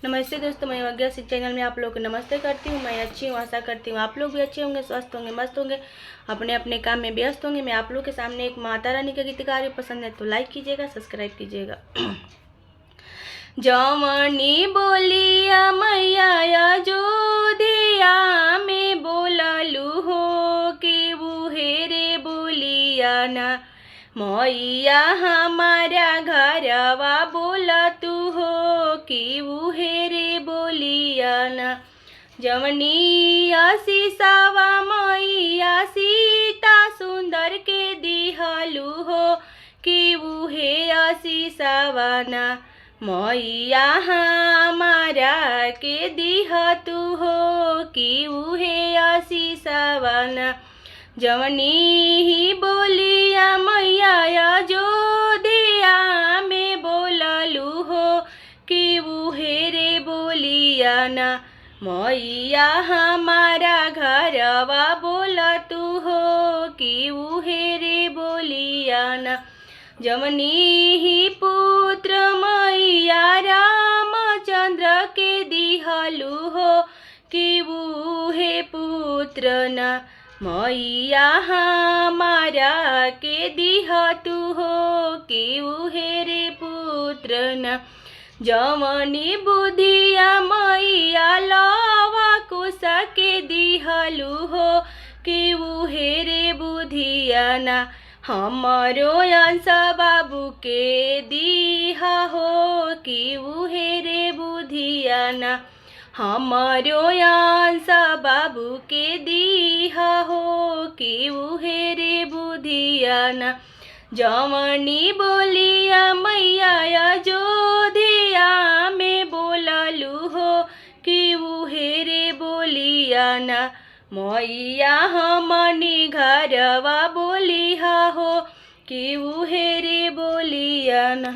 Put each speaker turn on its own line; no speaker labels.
नमस्ते दोस्तों, मैं अज्ञा सिंह चैनल में आप लोग को नमस्ते करती हूँ। मैं अच्छी हूँ, आशा करती हूँ आप लोग भी अच्छे होंगे, स्वस्थ होंगे, मस्त होंगे, अपने अपने काम में व्यस्त होंगे। मैं आप लोग के सामने एक माता रानी का गीत गा रही हूँ। पसंद है तो लाइक कीजिएगा, सब्सक्राइब कीजिएगा। जमनी बोलिया मैया जोधिया में बोललू हो कि बुहेरे बोलिया ना मैया हमारा घरवा बोला तू हो कि उहेरे बोलिया ना। जवनी आशीषवा मैया सीता सुंदर के दिहलू हो कि उहे आशीषवा ना मैया हमारा के दिह तू हो कि उहे आशीषवा ना। जवनी ही बोलिया मैया जोधिया में बोललू हो कि उहेरे बोलिया ना मैया हमारा घरवा बोला तू हो कि उहेरे बोलिया ना। जवनी ही पुत्र मैया रामचंद्र के दिहलू हो कि उहे पुत्र ना मैया हमारा के दिह तू हो कि उहेरे पुत्र न। जवनी बुधिया मैया लवा कुश के दिहलू हो कि उहेरे बुधिया ना हमारो अंश बाबू के दिह हो कि उहेरे बुधिया ना। हमारो अंश बाबू के दिहा हो कि उहेरे बुधिया ना। जवनी बोलिया मैया जोधिया में बोललू हो कि उहेरे बोलिया ना मैया हमनी घरवा बोलिहा हो कि उहेरे बोलिया ना।